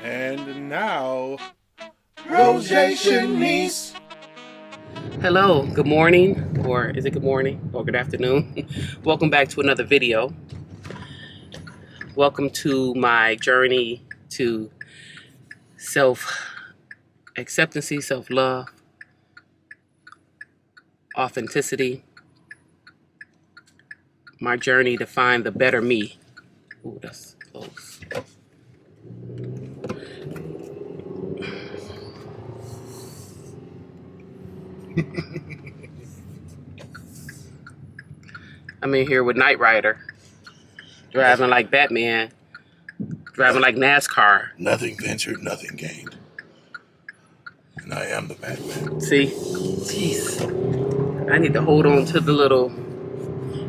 And now, Rosation Niece. Hello, good morning, or is it good morning or good afternoon? Welcome back to another video. Welcome to my journey to self-acceptance, self-love, authenticity. My journey to find the better me. Ooh, that's close. I'm in here with Knight Rider, driving like Batman, driving like NASCAR. Nothing ventured, nothing gained. And I am the Batman. See? Jeez. I need to hold on to the little...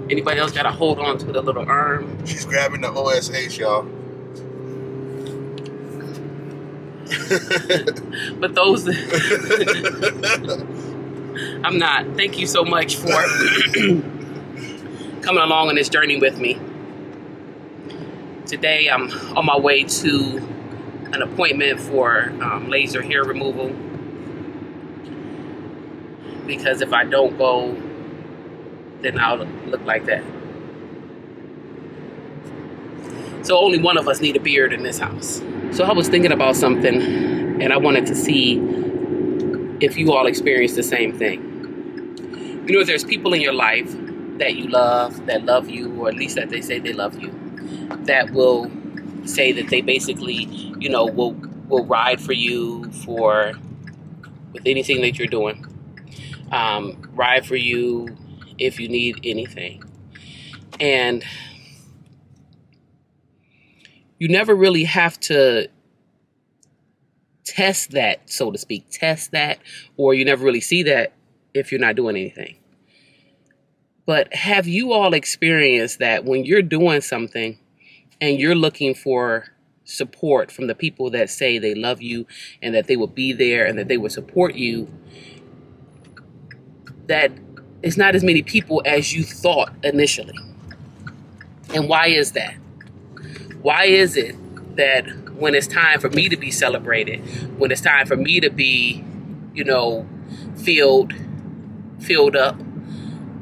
Anybody else got to hold on to the little arm? She's grabbing the OSH, y'all. But those... I'm not. Thank you so much for coming along on this journey with me. Today I'm on my way to an appointment for laser hair removal, because if I don't go, then I'll look like that. So only one of us need a beard in this house. So I was thinking about something, and I wanted to see if you all experience the same thing. You know, there's people in your life that you love, that love you, or at least that they say they love you, that will say that they basically, you know, will ride for you with anything that you're doing. Ride for you if you need anything. And you never really have to test that, so to speak, or you never really see that if you're not doing anything. But have you all experienced that when you're doing something and you're looking for support from the people that say they love you and that they will be there and that they will support you, that it's not as many people as you thought initially? And why is that? Why is it that when it's time for me to be celebrated, when it's time for me to be, you know, filled up,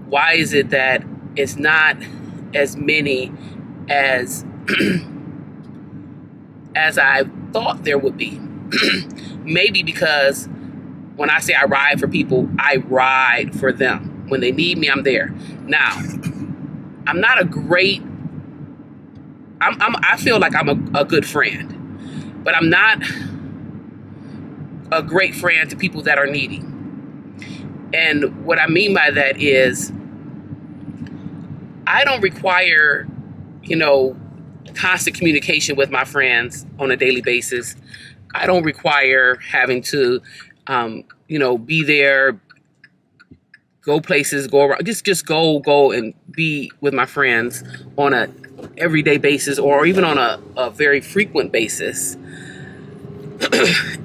why is it that it's not as many as as I thought there would be? Maybe because when I say I ride for people, I ride for them. When they need me, I'm there. Now, I'm not a great... I feel like I'm a good friend, but I'm not a great friend to people that are needy. And what I mean by that is I don't require, you know, constant communication with my friends on a daily basis. I don't require having to, you know, be there, go places, go around, just go and be with my friends on a everyday basis, or even on a very frequent basis.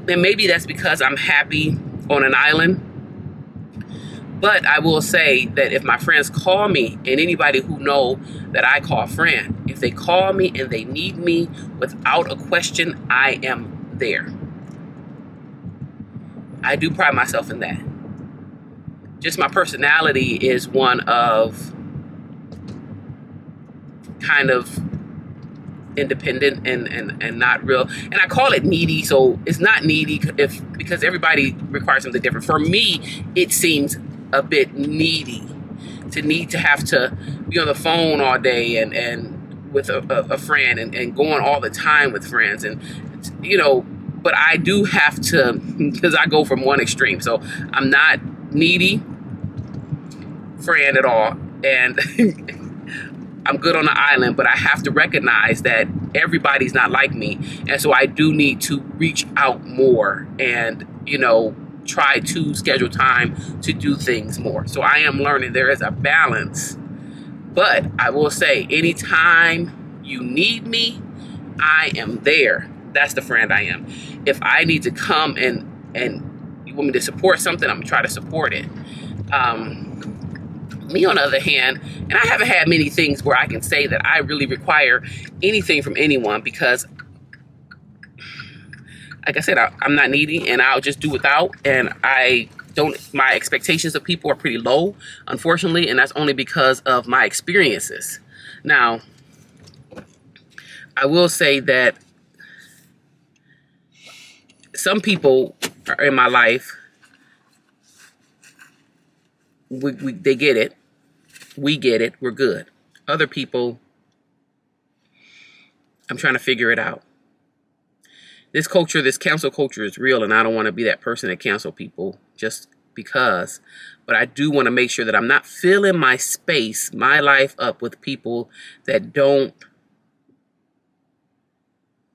And maybe that's because I'm happy on an island. But I will say that if my friends call me, and anybody who know that I call friend, if they call me and they need me without a question, I am there. I do pride myself in that. Just my personality is one of kind of independent and not real. And I call it needy, so it's not needy because everybody requires something different. For me, it seems a bit needy to need to have to be on the phone all day and with a friend and going all the time with friends, and you know, but I do have to, because I go from one extreme. So I'm not needy friend at all, and I'm good on the island, but I have to recognize that everybody's not like me. And so I do need to reach out more and, you know, try to schedule time to do things more. So I am learning there is a balance. But I will say, anytime you need me, I am there. That's the friend I am. If I need to come and you want me to support something, I'm going to try to support it. Me, on the other hand, and I haven't had many things where I can say that I really require anything from anyone, because like I said, I'm not needy, and I'll just do without. And my expectations of people are pretty low, unfortunately, and that's only because of my experiences. Now, I will say that some people are in my life, they get it. We get it. We're good. Other people, I'm trying to figure it out. This culture, this cancel culture is real, and I don't want to be that person that cancel people just because. But I do want to make sure that I'm not filling my space, my life up with people that don't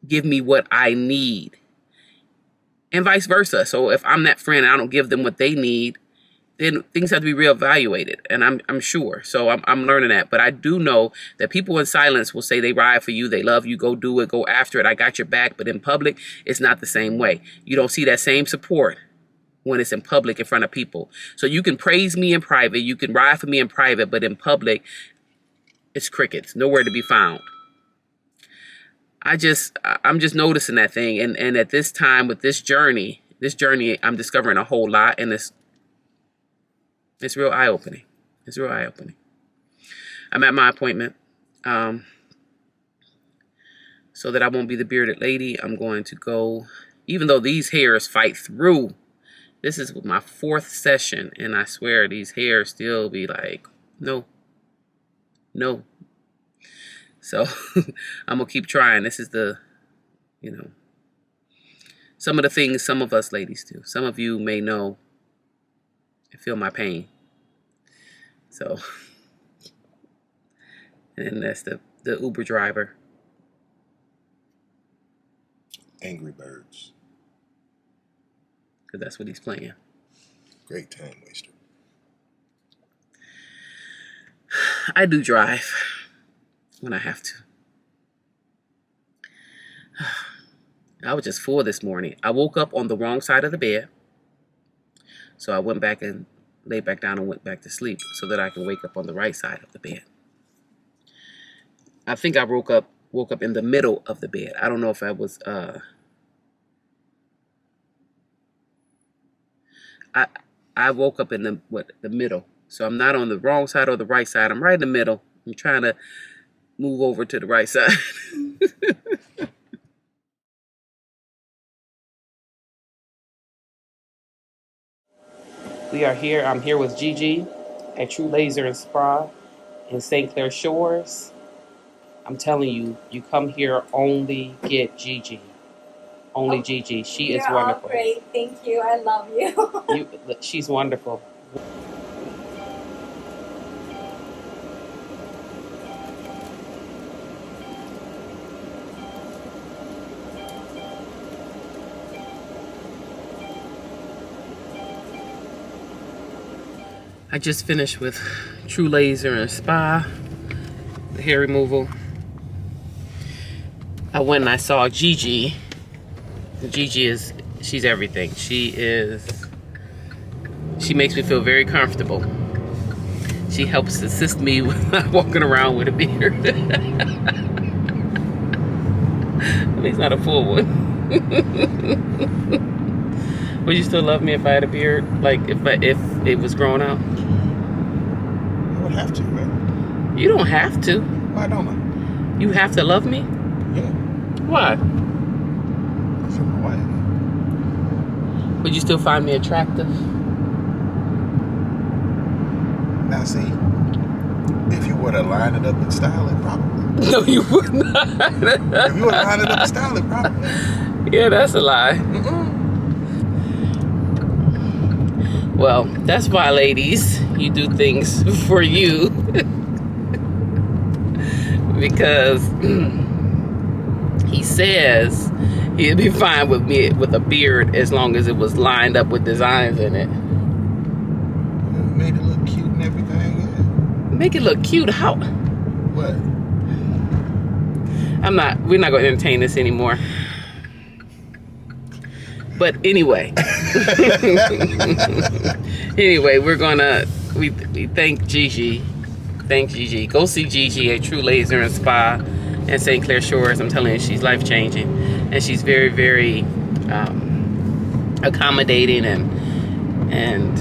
give me what I need. And vice versa. So if I'm that friend and I don't give them what they need, then things have to be reevaluated, and I'm sure. So I'm learning that. But I do know that people in silence will say they ride for you, they love you, go do it, go after it, I got your back. But in public, it's not the same way. You don't see that same support when it's in public in front of people. So you can praise me in private, you can ride for me in private, but in public, it's crickets, nowhere to be found. I'm just noticing that thing, and at this time with this journey, I'm discovering a whole lot, and it's real eye-opening. It's real eye-opening. I'm at my appointment. So that I won't be the bearded lady, I'm going to go, even though these hairs fight through. This is my 4th session, and I swear these hairs still be like, no. So I'm going to keep trying. This is some of the things some of us ladies do. Some of you may know and feel my pain. So, and that's the Uber driver. Angry Birds. Because that's what he's playing. Great time waster. I do drive when I have to. I was just full this morning. I woke up on the wrong side of the bed. So I went back and laid back down and went back to sleep so that I can wake up on the right side of the bed. I think I woke up in the middle of the bed. I don't know if I was I woke up in the middle. So I'm not on the wrong side or the right side. I'm right in the middle. I'm trying to move over to the right side. We are here. I'm here with Gigi at True Laser and Spa in St. Clair Shores. I'm telling you, you come here, only get Gigi. Only Gigi. She is wonderful. All great. Thank you. I love you. She's wonderful. I just finished with True Laser and Spa, the hair removal. I went and I saw Gigi. Gigi she's everything. She makes me feel very comfortable. She helps assist me with not walking around with a beard. At least not a full one. Would you still love me if I had a beard? Like if it was growing out? I would have to, right? You don't have to. Why don't I? You have to love me? Yeah. Why? For my wife. Would you still find me attractive? Now see, if you were to line it up and style it, probably. No, you would not. If you were to line it up and style it, probably. Yeah, that's a lie. Well, that's why, ladies, you do things for you. Because he says he'd be fine with me with a beard as long as it was lined up with designs in it. Made it look cute and everything, yeah. Make it look cute? How? What? We're not going to entertain this anymore. But anyway. Anyway, we thank Gigi. Thank Gigi. Go see Gigi at True Laser and Spa in St. Clair Shores. I'm telling you, she's life-changing. And she's very, very accommodating, and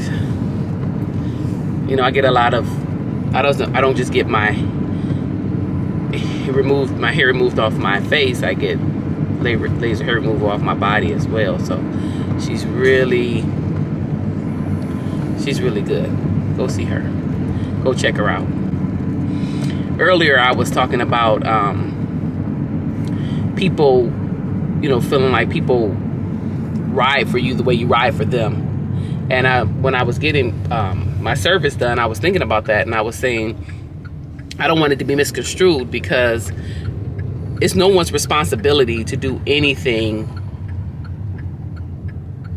I get a lot of, I don't just get my hair removed off my face. I get laser hair removal off my body as well. So she's really good. Go see her. Go check her out. Earlier I was talking about people, feeling like people ride for you the way you ride for them. And when I was getting my service done, I was thinking about that, and I was saying I don't want it to be misconstrued, because it's no one's responsibility to do anything.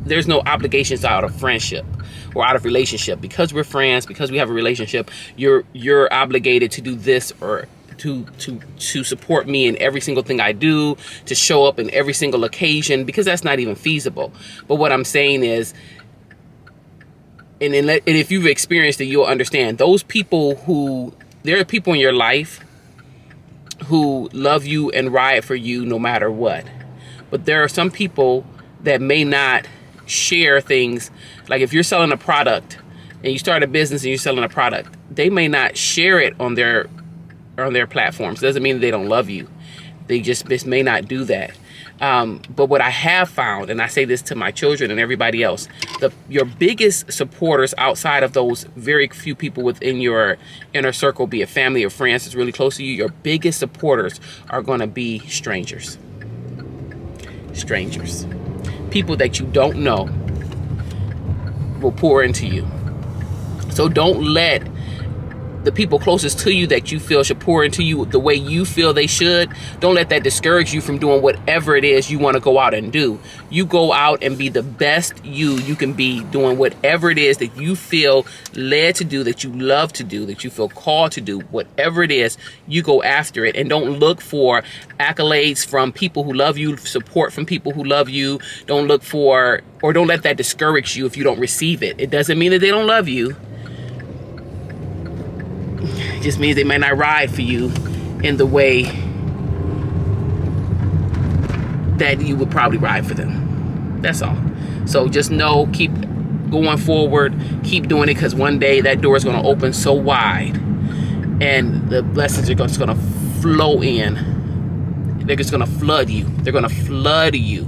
There's no obligations out of friendship or out of relationship. Because we're friends, because we have a relationship, you're obligated to do this, or to support me in every single thing I do, to show up in every single occasion, because that's not even feasible. But what I'm saying is, and if you've experienced it, you'll understand. There are people in your life who love you and ride for you no matter what. But there are some people that may not share things. Like if you're selling a product and you start a business and you're selling a product, they may not share it on their platforms. Doesn't mean that they don't love you. They just may not do that. But what I have found, and I say this to my children and everybody else, your biggest supporters outside of those very few people within your inner circle, be it family or friends that's really close to you, your biggest supporters are going to be strangers. Strangers. People that you don't know will pour into you. So don't let the people closest to you that you feel should pour into you the way you feel they should, don't let that discourage you from doing whatever it is you want to go out and do. You go out and be the best you can be, doing whatever it is that you feel led to do, that you love to do, that you feel called to do. Whatever it is, you go after it, and don't look for accolades from people who love you, support from people who love you. Don't look for, or don't let that discourage you if you don't receive it. It doesn't mean that they don't love you. It just means they may not ride for you in the way that you would probably ride for them. That's all. So just know, keep going forward, keep doing it, because one day that door is going to open so wide and the blessings are just going to flow in. They're just going to flood you. They're going to flood you.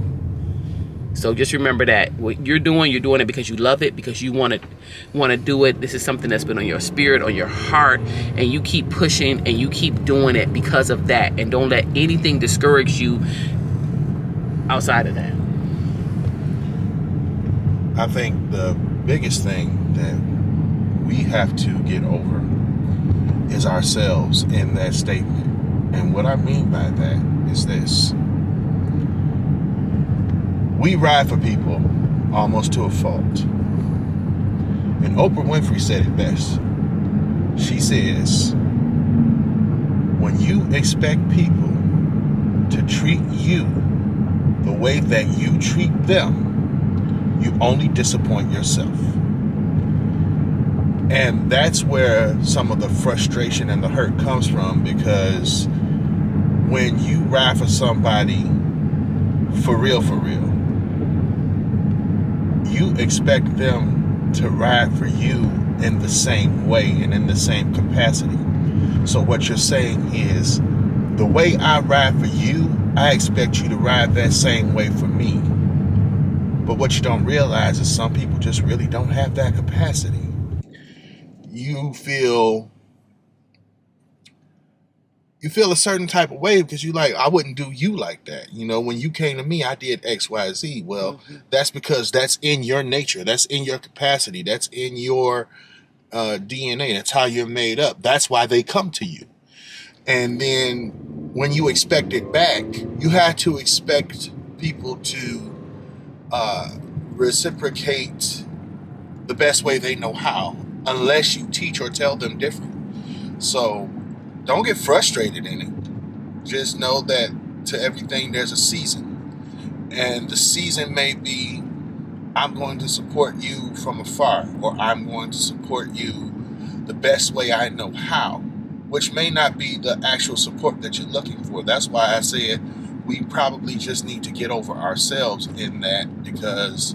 So just remember that what you're doing it because you love it, because you want to do it. This is something that's been on your spirit, on your heart, and you keep pushing and you keep doing it because of that. And don't let anything discourage you outside of that. I think the biggest thing that we have to get over is ourselves in that statement. And what I mean by that is this. We ride for people almost to a fault. And Oprah Winfrey said it best. She says, when you expect people to treat you the way that you treat them, you only disappoint yourself. And that's where some of the frustration and the hurt comes from, because when you ride for somebody for real, you expect them to ride for you in the same way and in the same capacity. So what you're saying is, the way I ride for you, I expect you to ride that same way for me. But what you don't realize is some people just really don't have that capacity. You feel a certain type of way because you like, I wouldn't do you like that. When you came to me, I did X, Y, Z. Well, that's because that's in your nature. That's in your capacity. That's in your DNA. That's how you're made up. That's why they come to you. And then when you expect it back, you have to expect people to reciprocate the best way they know how, unless you teach or tell them different. So don't get frustrated in it. Just know that to everything there's a season. And the season may be, I'm going to support you from afar, or I'm going to support you the best way I know how, which may not be the actual support that you're looking for. That's why I said we probably just need to get over ourselves in that, because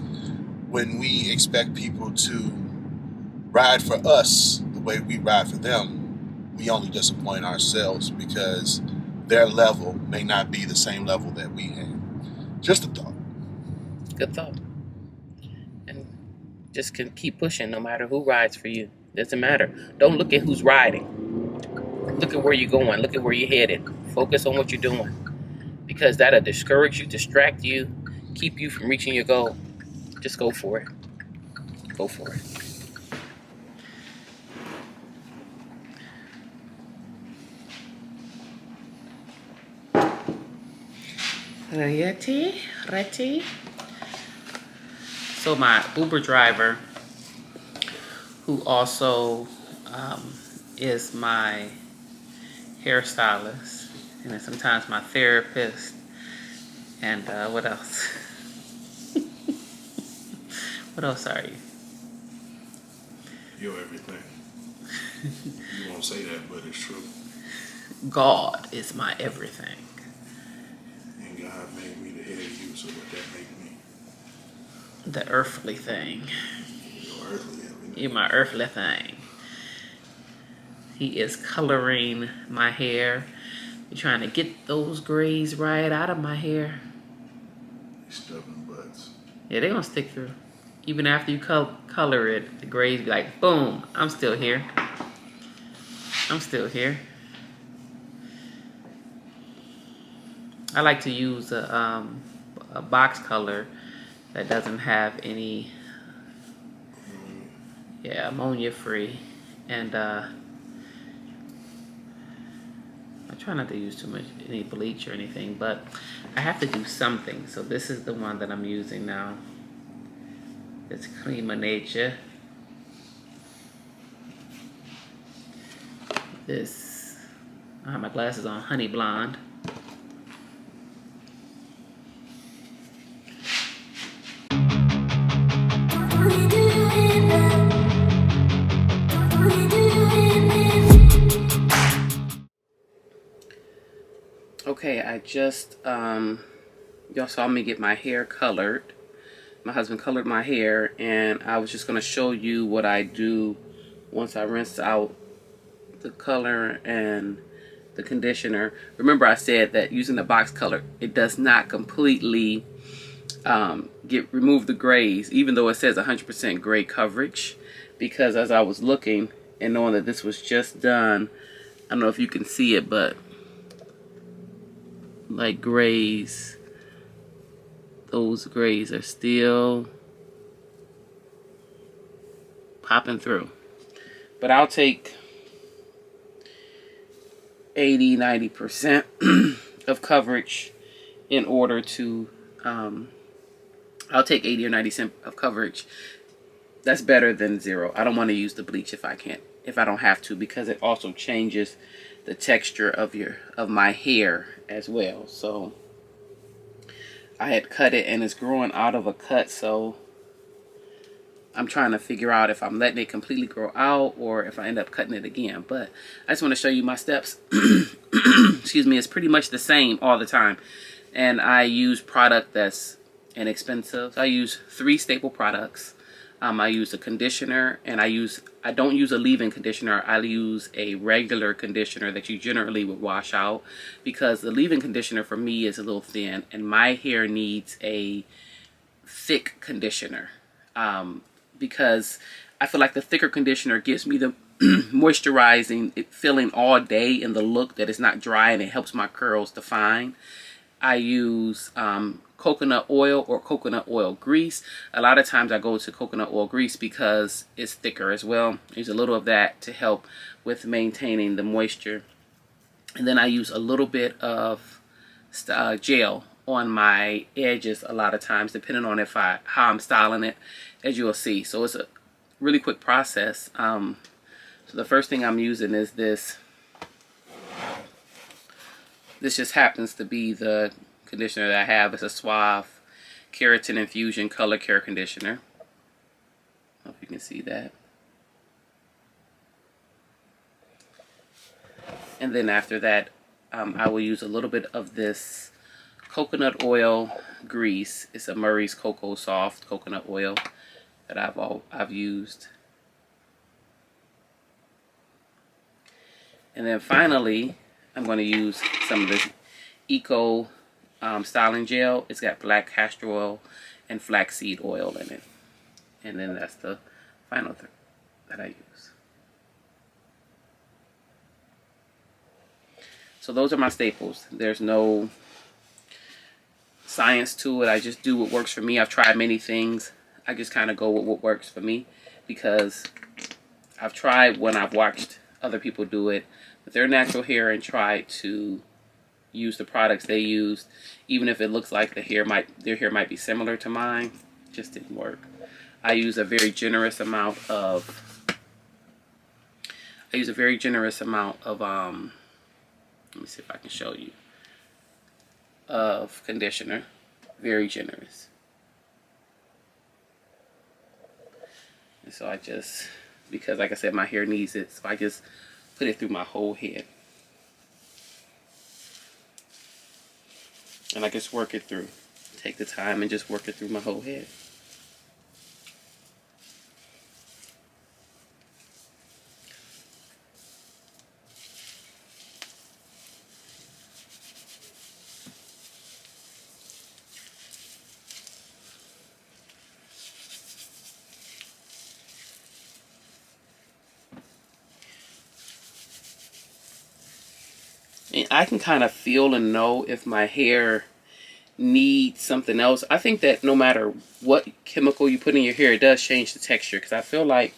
when we expect people to ride for us the way we ride for them, we only disappoint ourselves, because their level may not be the same level that we have. Just a thought. Good thought. And just can keep pushing no matter who rides for you. Doesn't matter. Don't look at who's riding. Look at where you're going. Look at where you're headed. Focus on what you're doing, because that'll discourage you, distract you, keep you from reaching your goal. Just go for it. Go for it. Ready? So my Uber driver, who also is my hairstylist, and then sometimes my therapist, and what else? What else are you? You're everything. You won't say that, but it's true. God is my everything. And God made me the head of you, so what that make me? The earthly thing. You're earthly everything. You're my earthly thing. He is coloring my hair. We're trying to get those grays right out of my hair. Stubborn butts. Yeah, they're gonna stick through. Even after you color it, the grays be like, boom, I'm still here. I'm still here. I like to use a box color that doesn't have any, ammonia free. And I try not to use too much, any bleach or anything, but I have to do something. So this is the one that I'm using now. It's Cream of Nature. This, I have my glasses on, Honey Blonde. Okay, I just, y'all saw me get my hair colored. My husband colored my hair, and I was just going to show you what I do once I rinse out the color and the conditioner. Remember, I said that using the box color, it does not completely remove the grays, even though it says 100% gray coverage, because as I was looking and knowing that this was just done, I don't know if you can see it, but like grays, those grays are still popping through. But I'll take 80-90% of coverage in order to I'll take 80 or 90% of coverage. That's better than zero. I don't want to use the bleach if I don't have to, because it also changes the texture of my hair as well. So I had cut it and it's growing out of a cut, so I'm trying to figure out if I'm letting it completely grow out or if I end up cutting it again. But I just want to show you my steps. Excuse me. It's pretty much the same all the time. And I use product that's inexpensive. I use 3 staple products. I use a conditioner, and I don't use a leave-in conditioner. I use a regular conditioner that you generally would wash out, because the leave-in conditioner for me is a little thin, and my hair needs a thick conditioner. Because I feel like the thicker conditioner gives me the moisturizing feeling all day in the look that is not dry, and it helps my curls define. I use coconut oil or coconut oil grease. A lot of times I go to coconut oil grease because it's thicker as well. Use a little of that to help with maintaining the moisture. And then I use a little bit of gel on my edges a lot of times, depending on how I'm styling it, as you will see. So it's a really quick process. So the first thing I'm using is this. This just happens to be the conditioner that I have. It's a Suave Keratin Infusion Color Care Conditioner. I don't know if you can see that. And then after that, I will use a little bit of this coconut oil grease. It's a Murray's Cocoa Soft coconut oil that I've used. And then finally, I'm going to use some of this Eco styling gel. It's got black castor oil and flaxseed oil in it. And then that's the final thing that I use. So those are my staples. There's no science to it. I just do what works for me. I've tried many things. I just kind of go with what works for me, because I've tried when I've watched other people do it with their natural hair and tried to use the products they used, even if it looks like their hair might be similar to mine. It just didn't work. I use a very generous amount of let me see if I can show you, of conditioner. Very generous. And so I just, because like I said, my hair needs it, so I just put it through my whole head. And I just work it through. Take the time and just work it through my whole head. And I can kind of feel and know if my hair needs something else. I think that no matter what chemical you put in your hair, it does change the texture. Because I feel like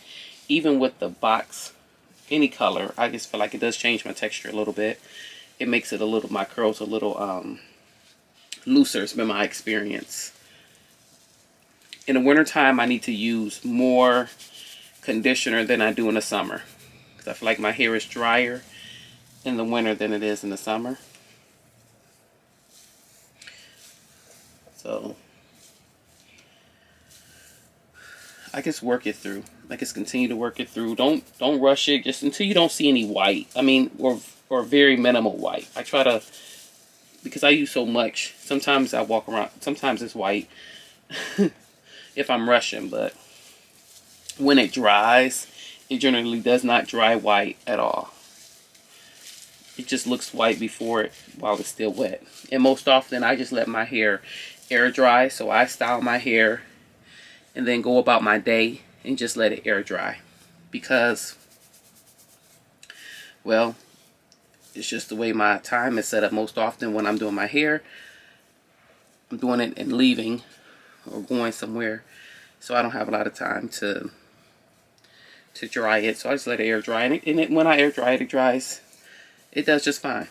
even with the box, any color, I just feel like it does change my texture a little bit. It makes it my curls a little looser. It's been my experience. In the wintertime, I need to use more conditioner than I do in the summer. Because I feel like my hair is drier in the winter than it is in the summer. So I just work it through. I just continue to work it through. Don't rush it just until you don't see any white. I mean, or very minimal white. I try to, because I use so much. Sometimes I walk around. Sometimes it's white if I'm rushing, but when it dries, it generally does not dry white at all. It just looks white while it's still wet. And most often I just let my hair air dry. So I style my hair and then go about my day and just let it air dry. Because, well, it's just the way my time is set up. Most often when I'm doing my hair, I'm doing it and leaving or going somewhere. So I don't have a lot of time to dry it. So I just let it air dry. And when I air dry it, it dries. It does just fine.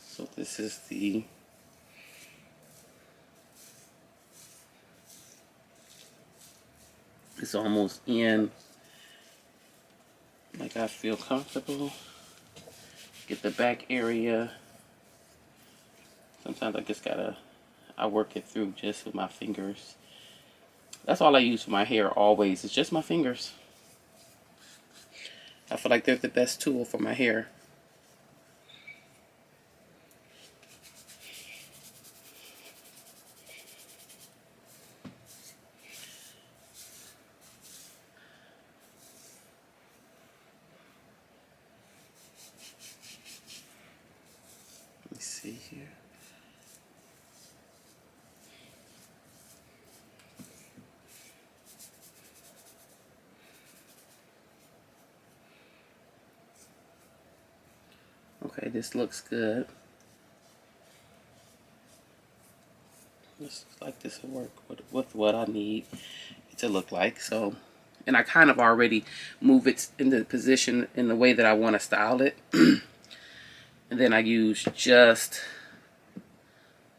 So this is it's almost in. Like I feel comfortable. Get the back area. Sometimes I work it through just with my fingers. That's all I use for my hair always. It's just my fingers. I feel like they're the best tool for my hair. Let me see here. Okay, this looks good. This looks like this will work with what I need it to look like. So, and I kind of already move it into position in the way that I want to style it. And then I use just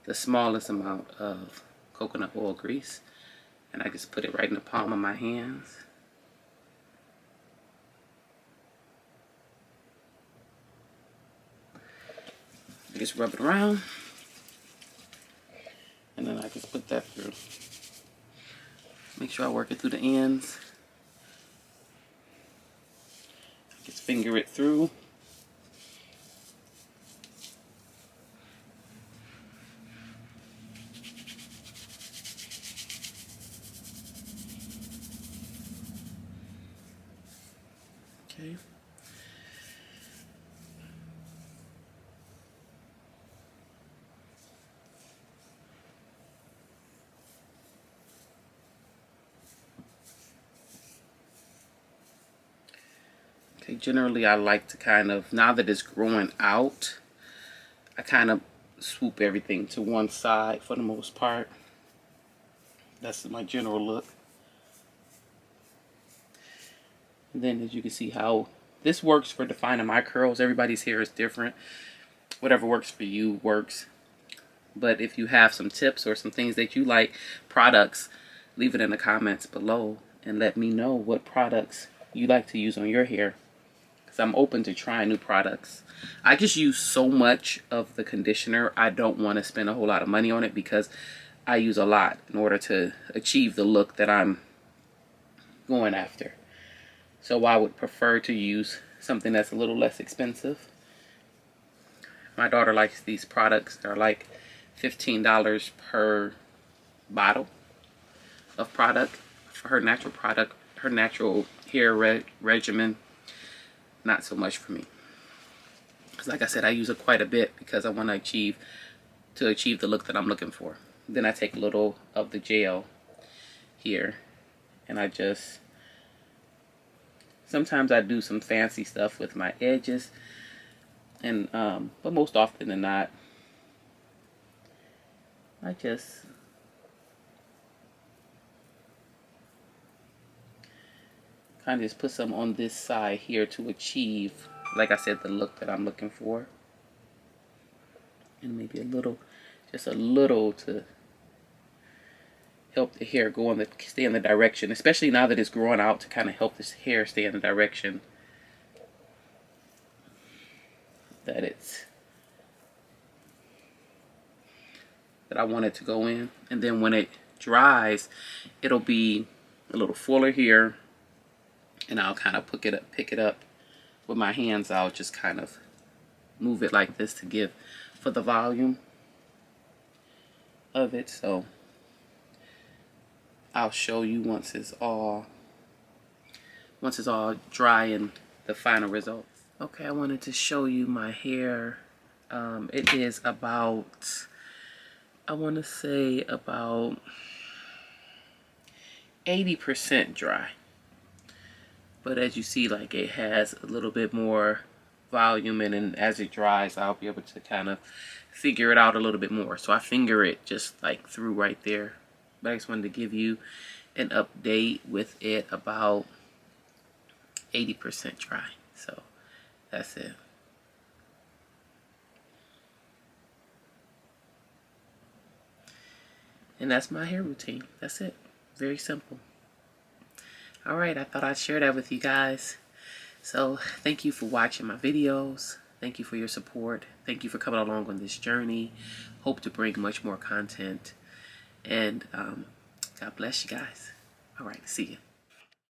the smallest amount of coconut oil grease. And I just put it right in the palm of my hands. I just rub it around. And then I just put that through. Make sure I work it through the ends. Just finger it through. Okay. Okay, generally I like to kind of, now that it's growing out, I kind of swoop everything to one side for the most part. That's my general look. And then as you can see how this works for defining my curls. Everybody's hair is different. Whatever works for you works. But if you have some tips or some things that you like, products, leave it in the comments below and let me know what products you like to use on your hair. Because I'm open to trying new products. I just use so much of the conditioner. I don't want to spend a whole lot of money on it because I use a lot in order to achieve the look that I'm going after. So I would prefer to use something that's a little less expensive. My daughter likes these products. They're like $15 per bottle of product for her natural product, her natural hair regimen. Not so much for me. Because like I said, I use it quite a bit because I want to achieve the look that I'm looking for. Then I take a little of the gel here and I just, sometimes I do some fancy stuff with my edges, and but most often than not, I just kind of just put some on this side here to achieve, like I said, the look that I'm looking for. And maybe a little, just a little to help the hair go on stay in the direction, especially now that it's growing out, to kind of help this hair stay in the direction that I want it to go in. And then when it dries, it'll be a little fuller here, and I'll kind of pick it up with my hands. I'll just kind of move it like this to give for the volume of it. So I'll show you once it's all dry and the final result. Okay, I wanted to show you my hair. It is about, I want to say about 80% dry. But as you see, like, it has a little bit more volume, and as it dries, I'll be able to kind of figure it out a little bit more. So I finger it just like through right there. But I just wanted to give you an update with it about 80% dry. So that's it. And that's my hair routine. That's it. Very simple. All right, I thought I'd share that with you guys. So thank you for watching my videos. Thank you for your support. Thank you for coming along on this journey. Hope to bring much more content. And God bless you guys. All right, see you.